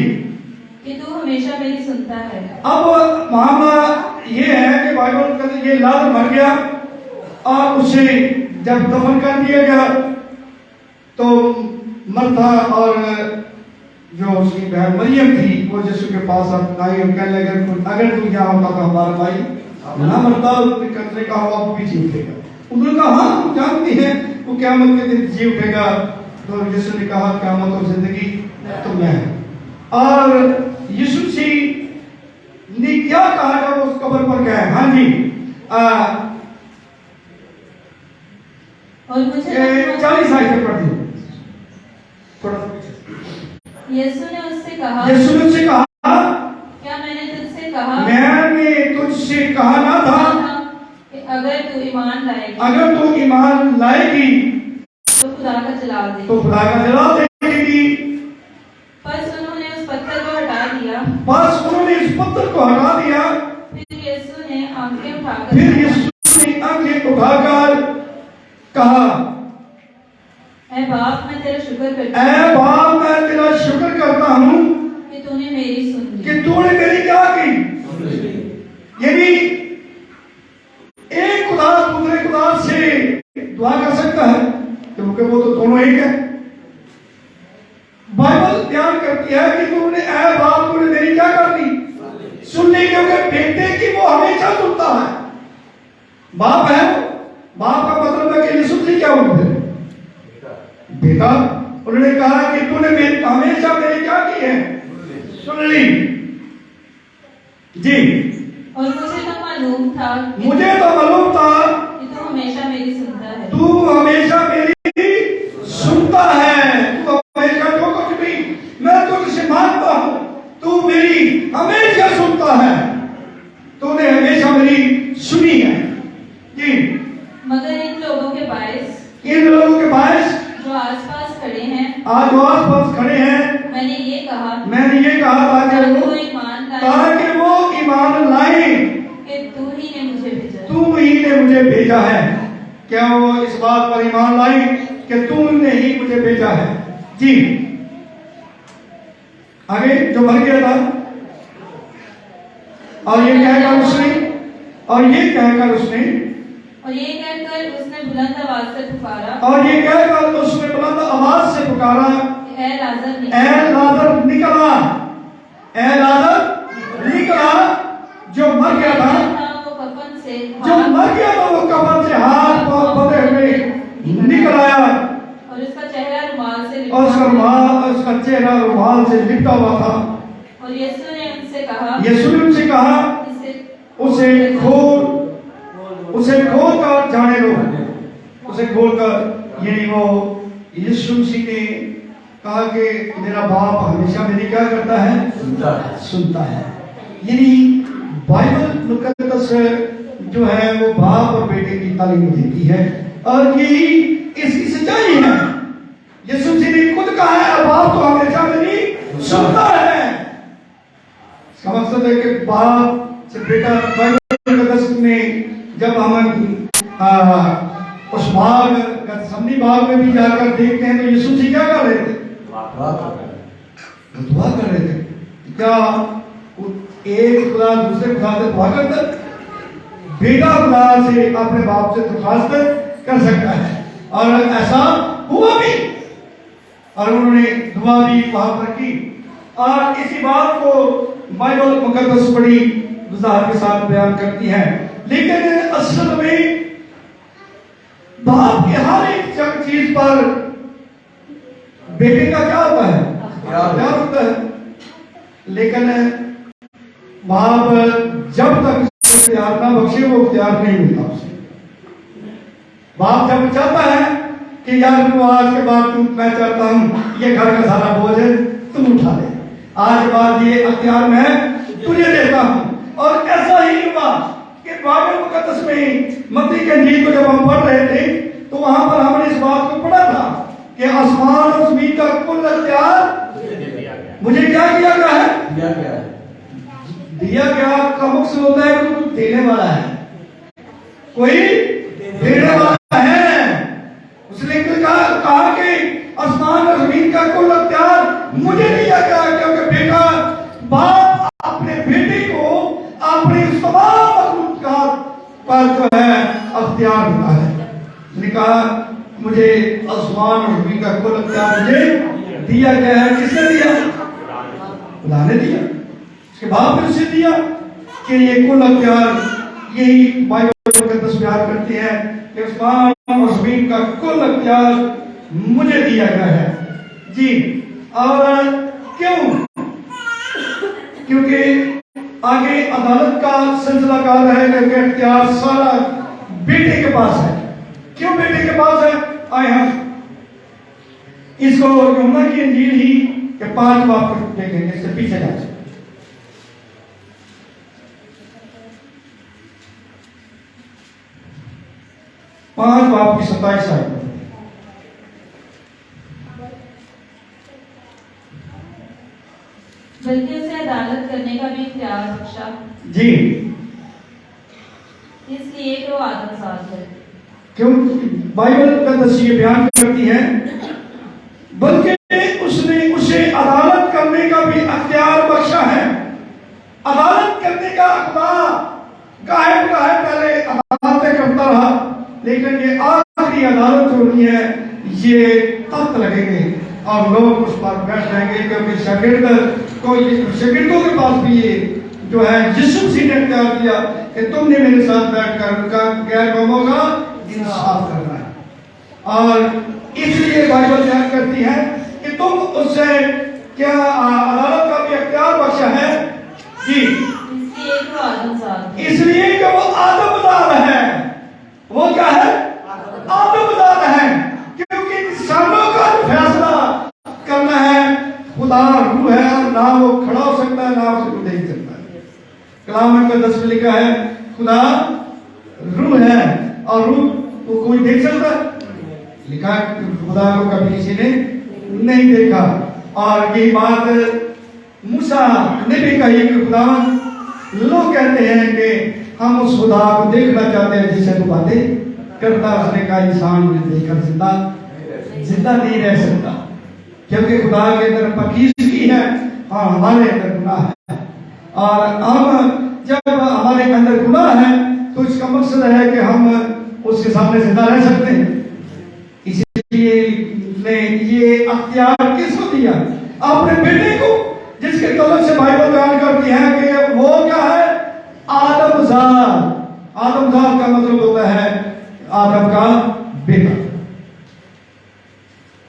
E: कि तू हमेशा मेरी सुनता है।
A: अब मामला ये है कि बाइबल कहते ये लाजर मर गया और उसे जब दफन कर दिया गया तो मरथा और जो उसकी बहन मरियम थी वो यीशु के पास आई और कहने लगे अगर तू यहाँ होता तो हमारा भाई ना मरता, कहने का वो भी जी उठेगा। उन्होंने कहा हाँ तुम जानती हैं वो क़यामत के दिन जी उठेगा। तो यीशु ने कहा क़यामत और जिंदगी तो मैं है। और यीशु मसीह ने क्या कहा जब उस कब्र पर गए? हाँ जी,
E: और मुझे
A: 40 आयत पढ़ दी थोड़ा।
E: यीशु ने उससे कहा,
A: यीशु ने उससे कहा,
E: क्या मैंने तुझसे कहा,
A: मैंने तुझसे कहा ना था
E: कि अगर तू ईमान लाएगी,
A: अगर तू ईमान लाएगी
E: तो खुदा का जला दे।
A: तो खुदा का जला देगी।
E: बस उन्होंने उस पत्थर को हटा दिया।
A: बस उन्होंने इस पत्थर को हटा दिया।
E: फिर यीशु ने आंखें उठाकर
A: कहा,
E: ऐ बाप मैं तेरा शुक्र करता
A: ऐ बाप मैं तेरा शुक्र करता हूँ
E: कि तूने मेरी सुन ली।
A: कि तूने मेरी क्या की? यानी एक खुदा दूसरे खुदा से दुआ कर सकता है क्योंकि वो तो दोनों एक है। बाइबल बयान करती है कि तुमने ऐ बाप तूने मेरी क्या कर दी? सुन ली। क्योंकि बेटे की वो हमेशा सुनता है। बाप है, बाप का मतलब है कि यीशु जी क्या होते हैं? बेटा। उन्होंने कहा कि तूने मेरी हमेशा मेरी क्या की है? सुन ली। जी,
E: और मुझे तो मालूम था कि तू हमेशा मेरी सुनता है।
A: तू हमेशा मेरी सुनता है। तू हमेशा जो कुछ भी मैं तुझसे मांगता हूँ तू मेरी हमेशा सुनता है। तूने हमेशा मेरी सुनी है। मुझे भेजा है, क्या वो इस बात पर ईमान लाई कि तूने ही मुझे भेजा है? जी। आगे जो मर गया था और ये कहकर उसने
E: और ये कहकर उसने बुलंद आवाज से पुकारा,
A: और ये कहकर उसने बुलंद आवाज से पुकारा,
E: ऐ लाजर
A: निकला, ऐ लाजर निकला। जो मर गया था,
E: वो कफन से
A: जो मर गया था, वो कफन से हाथ पांव बंधे हुए निकल आया
E: और उसका चेहरा रुमाल से
A: और उसका चेहरा रुमाल से लिपटा हुआ था।
E: और यीशु ने उनसे कहा
A: उसे खोल कर जाने दो, उसे खोल कर। यानी वो यीशु मसीह ने कहा कि मेरा बाप हमेशा मेरी क्या करता है? सुनता है। यानी बाइबल मुकद्दस जो है वो बाप और बेटे की तालीम देती है और यही इसकी सच्चाई है। यीशु मसीह ने खुद कहा है बाप तो हमेशा मेरी सुनता है। इसका मकसद है कि बाप से बेटा बाइबल मुकद्दस में जब हम उस भाग गतसमनी भाग में भी जाकर देखते हैं तो यीशु मसीह क्या कर रहे थे? दुआ कर रहे थे। क्या एक खुदा दूसरे खुदा से दुआ करता? बेटा खुदा से अपने बाप से दरख्वास्त कर सकता है और ऐसा हुआ भी और उन्होंने दुआ भी वहां पर की। और इसी बात को बाइबल मुकद्दस बड़ी वजाहत के साथ बयान करती है। लेकिन असल में बाप के हर एक चीज पर बेटे का क्या होता है? क्या होता है? लेकिन बाप जब तक इख्तियार ना बख्शे वो इख्तियार नहीं मिलता उसे। बाप जब चाहता है कि यार तू आज के बाद मैं चाहता हूं ये घर का सारा बोझ तुम उठा ले, आज के बाद ये इख्तियार मैं तुझे देता हूं। और ऐसा ही हुआ कि बाइबल मुकद्दस में मत्ती के इंजील को जब हम पढ़ रहे थे तो वहां पर हमने इस बात को पढ़ा था कि आसमान और जमीन का कुल इख्तियार मुझे क्या किया गया है? दिया गया का मकसद होता है कि कोई देने वाला है, कोई देने वाला है। उसने कहा कि आसमान और जमीन का कुल इख्तियार मुझे दिया गया क्योंकि बेटा बाप अपने बेटे को अपनी तमाम मखलूक़ात पर जो है इख्तियार होता है। उसने कहा मुझे आसमान और जमीन का कुल इख्तियार मुझे दिया गया है। किसने दिया? खुदा ने दिया। उसके बाद फिर उसे दिया कि ये कुल इख्तियार यही बाइबल मुकद्दस बयान करती है कि आसमान और जमीन का कुल इख्तियार मुझे दिया गया है। जी। और क्यों? क्योंकि आगे अदालत का सिलसिला कार है कि इख्तियार सारा बेटे के पास है। क्यों बेटे के पास है? आए हम इसको यूहन्ना की इंजील ही के 5 बाब को देखेंगे, इससे पीछे जा सकते 5 बाब की 27 आयत।
E: बल्कि उसे अदालत करने का भी इख्तियार बख्शा
A: जी,
E: इसलिए कि वो आदमजात है।
A: क्यों? बाइबल का तस्वीर बयान करती है बल्कि उसने उसे अदालत करने का भी इख्तियार बख्शा है। अदालत करने का अख्तियार गायब पहले अदालतें करता रहा, लेकिन ये आखिरी अदालत जो होनी है ये तख्त लगेंगे और लोग उस पर बैठ जाएंगे क्योंकि शागिर्दों के पास भी ये जो है यीशु मसीह ने इख्तियार दिया कि तुमने मेरे साथ बैठकर उनका गैर कौमों का इंसाफ करना है। और इसलिए बाइबल बयान करती है कि तुम उससे क्या अदालत का भी इख्तियार बख्शा है जी, इसलिए कि वो आदमजात है। वो क्या है? आदमजात है। क्योंकि इंसानों का फैसला करना है खुदा रूह है और ना वो खड़ा हो सकता है ना उसको देख सकता है। कलाम में 10 में लिखा है खुदा रूह है और रूह को कोई देख सकता है? लिखा है खुदा को कभी किसी ने नहीं देखा। और ये बात मूसा ने भी कही कि खुदा लोग कहते हैं कि हम उस खुदा को देखना चाहते हैं जिसे तो बातें करता। उसने कहा इंसान में देखकर जिंदा नहीं रह सकता, क्योंकि खुदा के अंदर पाकीज़गी है और हमारे अंदर गुनाह है। और हम जब हमारे अंदर गुनाह है तो इसका मकसद है कि हम उसके सामने जिंदा रह सकते हैं। इसलिए उसने ये अख्तियार किसको दिया? अपने बेटे को, जिसके तलब से बाइबल बयान करती है कि वो क्या है? आदमजाद। आदमजाद का मतलब होता है आदम का बेटा।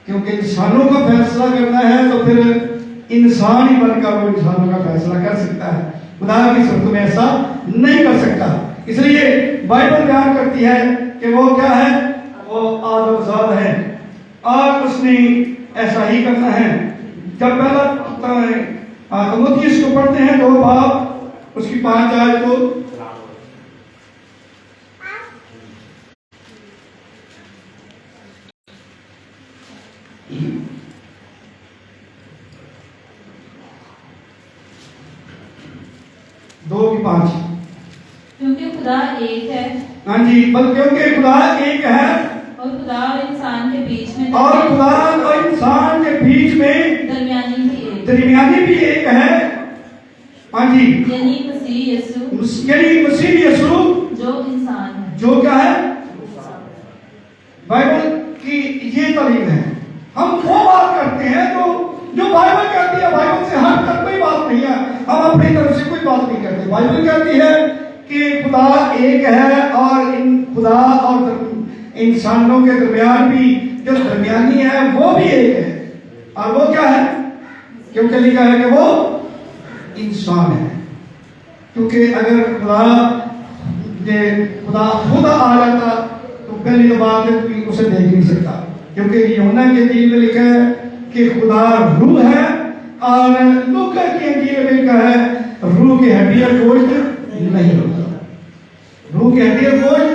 A: क्योंकि इंसानों का फैसला करना है तो फिर इंसान ही बनकर वो इंसानों का फैसला कर सकता है, खुदा की सूरत में ऐसा नहीं कर सकता। इसलिए बाइबल बयान करती है कि वो क्या है? वो आदमजाद है और उसने ऐसा ही करना है। जब पहला तीमुथियुस को पढ़ते हैं 2 बाब उसकी 5 आयत को, दो की 5।
E: क्योंकि खुदा एक है।
A: हाँ जी, बल क्योंकि खुदा एक है
E: और खुदा और इंसान के बीच में
A: और खुदा और इंसान के बीच में दरमियानी भी एक है। हाँ जी,
E: यानी मसीह यीशु,
A: यानी मसीह यीशु
E: जो इंसान है।
A: जो क्या है? बाइबल की ये तालीम है। हम वो बात करते हैं जो बाइबल कहती है। बाइबल से हट कर कोई बात नहीं है, हम अपनी तरफ से कोई बात नहीं करते। बाइबल कहती है कि खुदा एक है और इन खुदा और इंसानों के दरमियान भी जो दरमियानी है वो भी एक है। और वो क्या है? क्योंकि लिखा है कि वो इंसान है। क्योंकि अगर खुदा खुद आ जाता तो पहली तो बात है कि उसे देख नहीं सकता, क्योंकि यूहन्ना के इंजील में लिखा है कि खुदा रूह है और लूका की इंजील में लिखा है रूह की हड्डी और गोश्त नहीं होता। रूह की हड्डी और गोश्त,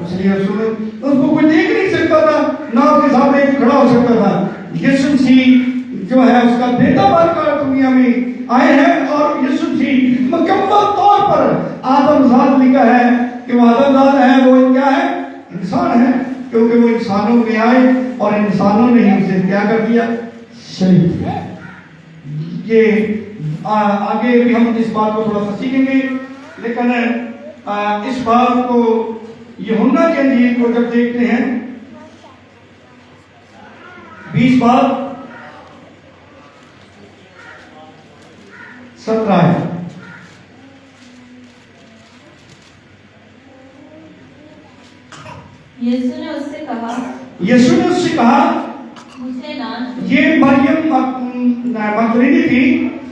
A: इसलिए उसको कोई देख नहीं सकता था, ना उसके सामने खड़ा हो सकता था। यीशु मसीह जो है उसका बेटा बनकर दुनिया में आए हैं और यीशु मसीह मुकम्मल तौर पर आदमजाद लिखा है कि वो आदमजाद है, वो क्या है? इंसान है, क्योंकि वो इंसानों में आए और इंसानों ने ही उसे क्या कर दिया? शरीक किया। ये आगे भी हम इस बात को थोड़ा सा सीखेंगे, लेकिन इस बात को यूहन्ना के इंजील को जब देखते हैं 20 बाब 17।
E: यीशु ने उससे
A: कहा
E: मुझे ना छू।
A: ये मरियम मगदलीनी थी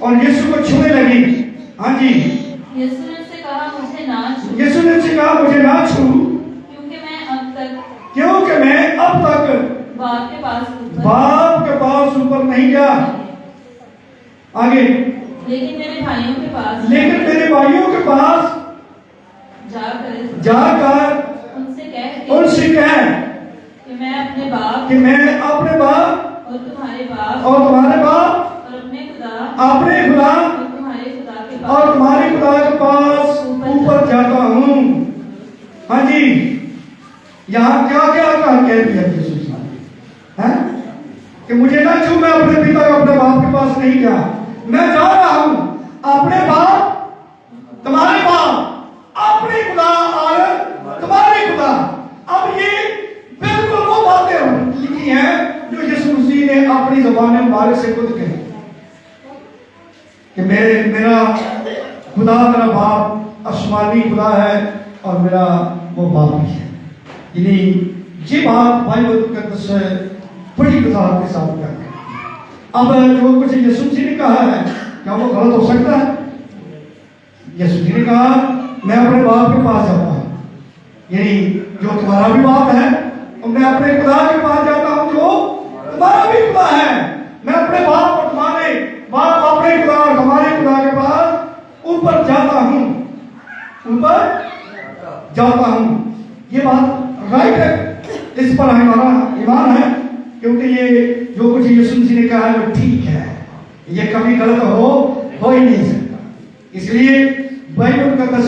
A: और यीशु को छूने लगी। हाँ जी,
E: यीशु ने उससे कहा मुझे ना छू,
A: यीशु ने उससे कहा मुझे ना छू,
E: क्योंकि मैं अब तक बाप के पास ऊपर नहीं गया।
A: आगे,
E: लेकिन मेरे भाइयों के पास
A: जाकर उनसे कह
E: कि मैं अपने बाप
A: और
E: तुम्हारे
A: बाप
E: और अपने खुदा
A: और तुम्हारे खुदा के पास ऊपर जाता हूँ। हाँ जी, यहाँ क्या क्या कह दिया यीशु है कि मुझे ना छू, मैं अपने पिता को अपने बाप के पास नहीं गया, मैं जा रहा हूँ अपने बाप, तुम्हारे बाप, अपने खुदा और तुम्हारे खुदा। अब ये बिल्कुल वो बातें लिखी हैं जो यीशु मसीह ने अपनी ज़बान मुबारक से खुद कही कि मेरा खुदा, मेरा बाप आसमानी खुदा है और मेरा वो बाप भी है। यानी ये बात बाइबल मुकद्दस बड़ी वजाहत के साथ करते हैं। अब जो कुछ यीशु मसीह ने कहा है, क्या वो गलत हो सकता है? यीशु मसीह ने कहा मैं अपने बाप के पास जाता हूँ, यानी जो तुम्हारा भी बाप है, और मैं अपने खुदा के पास जाता हूँ जो तुम्हारा भी खुदा है। मैं अपने बाप और तुम्हारे बाप, अपने खुदा और तुम्हारे खुदा के पास ऊपर जाता हूँ। ये बात राइट है, इस पर हमारा ईमान है, क्योंकि ये जो कुछ यीशु मसीह ने कहा है वो ठीक है, ये कभी गलत हो ही नहीं सकता। इसलिए बाइबल मुकद्दस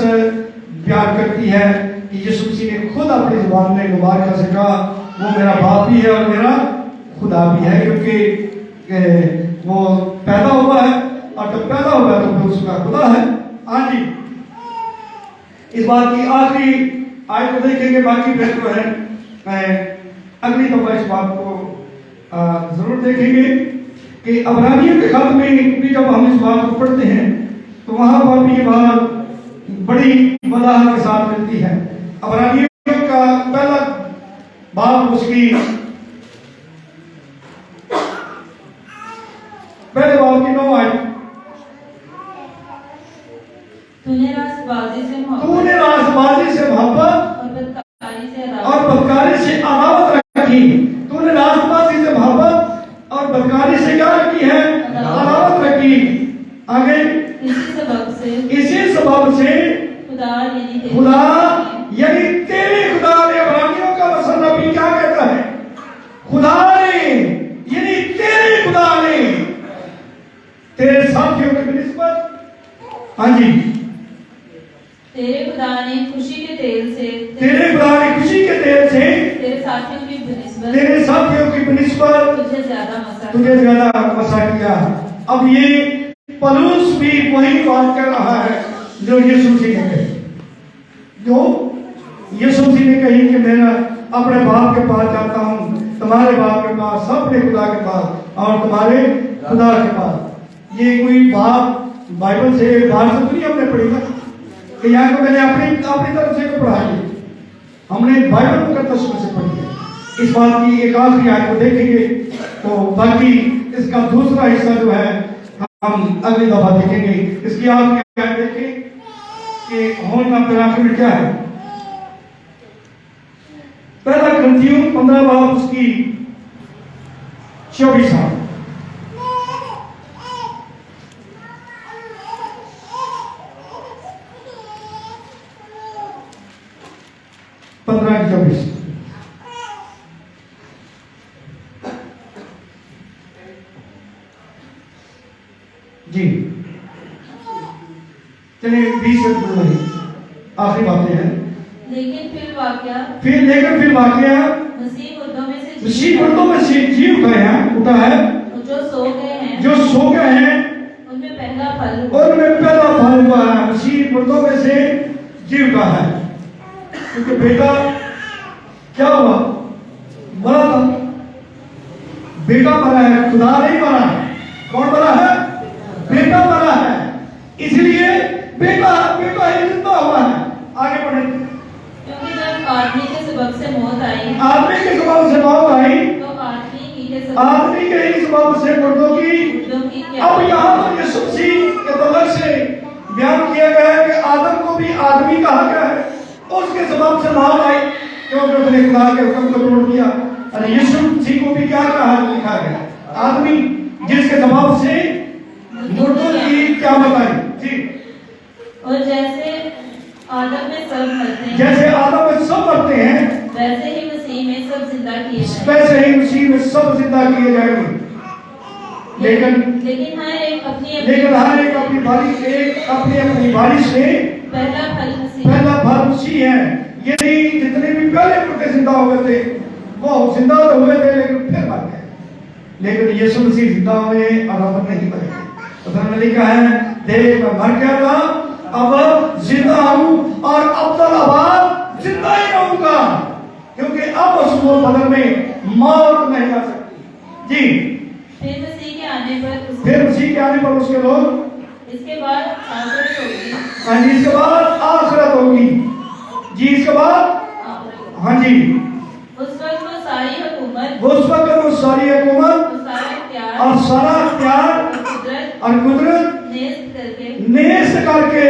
A: बयान बयान करती है कि यीशु मसीह ने खुद अपनी जुबान में मुबारक से कहा वो मेरा बाप भी है और मेरा खुदा भी है, क्योंकि वो पैदा हुआ है और जब पैदा हुआ है तो फिर उसका खुदा है। हाँ जी, इस बात की आखिरी आयत को देखेंगे, बाकी फिर जो है अगली दफा इस बात को जरूर देखेंगे कि अबरानियों के खत में भी जब हम इस बात को पढ़ते हैं तो वहां पर भी ये बात बड़ी वजाहत के साथ मिलती है। अबरानियों का पहला बाब उसकी पहले बाब की 9 आयत,
E: तूने रास्तबाजी से मोहब्बत
A: और बदकारी से अदावत रखी। तूने रास्तबाजी से मोहब्बत और बदकारी से क्या रखी है? अदावत रखी। आगे इसी सबब से खुदा यानी तेरे खुदा ने, अबरानियों का मसला भी क्या कहता है? खुदा ने यानी तेरे खुदा ने तेरे साथियों की निस्बत, हाँ जी,
E: तेरे खुदा ने खुशी के तेल से
A: तेरे खुदा ने खुशी के तेल से
E: तेरे साथियों की बनिस्बत
A: तुझे ज्यादा मसा किया। अब ये पलूस भी वही बात कर रहा है जो यीशु मसीह ने कही, जो यीशु मसीह ने कही कि मैं अपने बाप के पास जाता हूँ, तुम्हारे बाप के पास, अपने खुदा के पास और तुम्हारे खुदा के पास। ये कोई बात बाइबल से बाहर से नहीं हमने पढ़ी ना, कि यहाँ को मैंने अपनी तरफ से पढ़ा है, हमने बाइबल मुकद्दस में से पढ़ी है। इस बात की एक आखिरी आयत को देखेंगे तो बाकी इसका दूसरा हिस्सा जो है हम अगली दफा देखेंगे। इसकी आखिरी आयत देखें कि होना फिर आखिर क्या है। पहला ग्रंथियों 15 बाब उसकी 24 आयत, जी चलिए 20 से आखिरी बातें हैं।
E: लेकिन फिर वाकया
A: मसीह मुर्दों में से जी उठा है,
E: जो
A: सो गए हैं
E: उनमें पहला फल
A: हुआ है। मसीह मुर्दों में से जी उठा है, क्योंकि बेटा क्या हुआ? मरा था। बेटा मरा है, खुदा नहीं मरा है। कौन मरा है? बेटा मरा है, इसलिए बेटा ही जिंदा हुआ है। आगे बढ़े।
E: क्योंकि जब आदमी के सबब से मौत आई
A: तो आदमी के ही सबब से मुर्दों की अब यहाँ पर यीशु मसीह के तलक से बयान किया गया है कि आदम को भी आदमी कहा गया है, उसके सबब से मौत आई क्योंकि उसने खुदा के हुक्म को तोड़ दिया। और यीशु मसीह को भी क्या कहा लिखा गया? आदमी, जिसके सबब से मुर्दों की क्या बताई जी।
E: और जैसे आदम में सब मरते हैं, वैसे ही मसीह में सब जिंदा किए जाएंगे। लेकिन हर एक अपनी बारी से
A: पहला फल मसीह है। यदि जितने भी पहले मुर्दे जिंदा हुए थे वो जिंदा तो हुए थे लेकिन फिर मर गए, लेकिन यीशु मसीह जिंदा हुए और अब नहीं मरे। तो लिखा है देख मैं मर गया था, अब जिंदा हूं और अब तक जिंदा ही रहूंगा, क्योंकि अब उस बदल में मौत नहीं आ सकती जी।
E: फिर मसीह के आने पर
A: उसके लोग
E: इसके बाद आखिरत होगी।
A: हाँ जी, इसके बाद आखिरत होगी जी। इसके बाद हाँ जी,
E: उस वक्त वो सारी हुकूमत
A: और सारा इख्तियार और कुदरत नेस्त करके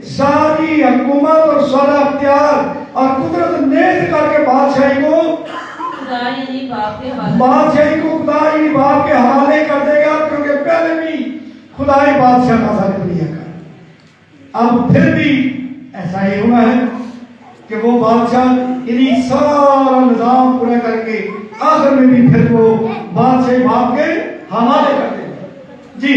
A: सारी हुकूमत और सारा इख्तियार और कुदरत नेस्त करके बादशाही को खुदा यानी बाप के हवाले कर देगा, क्योंकि पहले भी खुदा ही बादशाह था सारी दुनिया का। अब फिर भी ऐसा ही हुआ है कि वो बादशाह इन्हीं सारा निजाम पूरा करके आखिर में भी फिर वो बादशाह बाप के हवाले कर देगा जी।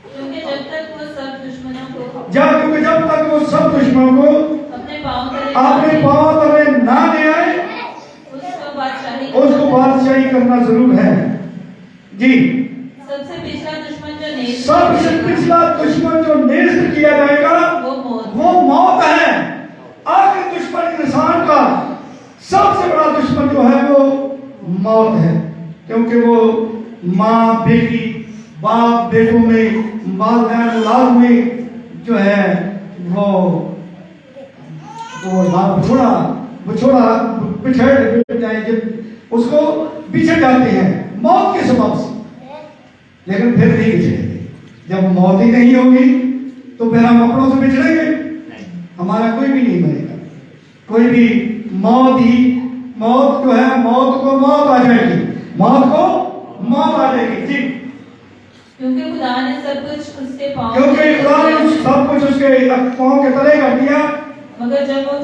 E: क्योंकि जब तक वो सब दुश्मनों को
A: जब तक वो सब दुश्मनों को
E: अपने
A: अपने पांव तले ना ले आए, उसको बादशाही करना जरूर है। जी,
E: सबसे पिछला दुश्मन जो नेस्त
A: सबसे पिछला दुश्मन जो नेस्त किया जाएगा वो मौत है। आखिरी दुश्मन इंसान का सबसे बड़ा दुश्मन जो है वो मौत है, क्योंकि वो माँ बेटी, बाप बेटों में, वालिदैन औलाद में जो है वो बिछोड़ा बिछड़ जाए, उसको बिछड़ जाते हैं मौत के सबब से। लेकिन फिर नहीं बिछड़ेंगे। जब मौत ही नहीं होगी तो फिर हम अपनों से बिछड़ेंगे? हमारा कोई भी नहीं मरेगा, कोई भी मौत जो है, मौत को मौत आ जाएगी, मौत को मौत आ जाएगी। जी,
E: क्योंकि खुदा ने सब कुछ उसके पांव
A: सब कुछ उसके पांव के तले कर दिया।
E: मगर जब वो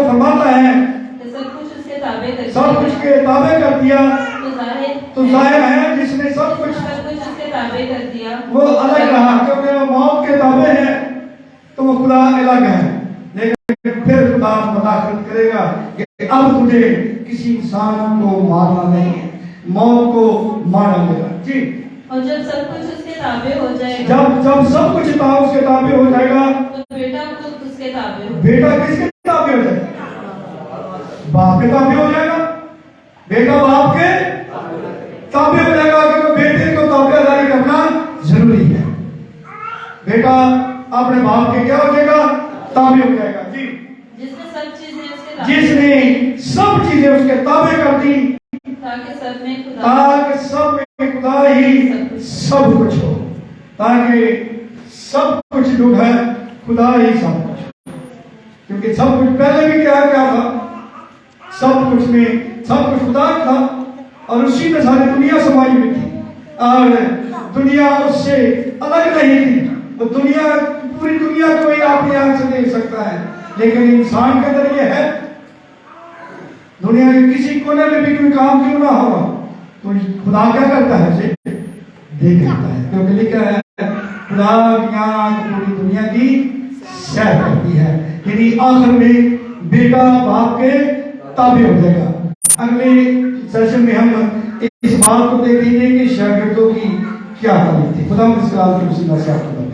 A: फरमाता है
E: तो सब कुछ उसके ताबे कर
A: सब कुछ के ताबे कर दिया, तो जाहिर है जिसने सब कुछ
E: उसके ताबे कर दिया
A: वो अलग रहा, क्योंकि वो मौत के ताबे है तो वो खुदा अलग है। लेकिन फिर खुदा मुदाखलत करेगा कि अब तुझे किसी इंसान को मारना नहीं है, मौत को मारा गया। जी,
E: और जब सब कुछ उसके ताबे हो जाएगा,
A: जब सब कुछ उसके ताबे हो जाएगा
E: तो बेटा खुद उसके ताबे हो।
A: बेटा किसके ताबे हो जाएगा? बाप के ताबे हो जाएगा। बेटा बाप के ताबे हो जाएगा, क्योंकि बेटे को ताबेदारी करना जरूरी है। बेटा अपने बाप के क्या हो जाएगा? ताबे हो जाएगा। जी,
E: जिसने सब चीजें
A: उसके ताबे कर दी,
E: ताकि सब में
A: खुदा ही सब कुछ हो, ताकि सब कुछ जो है खुदा ही सब कुछ। क्योंकि सब कुछ पहले भी क्या था, सब कुछ खुदा था, और उसी में सारी दुनिया समाई हुई थी, और दुनिया उससे अलग नहीं थी। तो पूरी दुनिया को ही अपनी आंख से देख सकता है, लेकिन इंसान के अंदर यह है, दुनिया के किसी कोने में भी कोई काम क्यों ना हो तो खुदा क्या करता है? उसे देख लेता है, क्योंकि लिखा है खुदा की आंख पूरी दुनिया की सैर करती है। यानी आखिर में बेटा बाप के ताबे हो जाएगा। अगले सेशन में हम इस बात को देखेंगे कि शागिर्दों की क्या तारीफ थी। खुदा इस बात को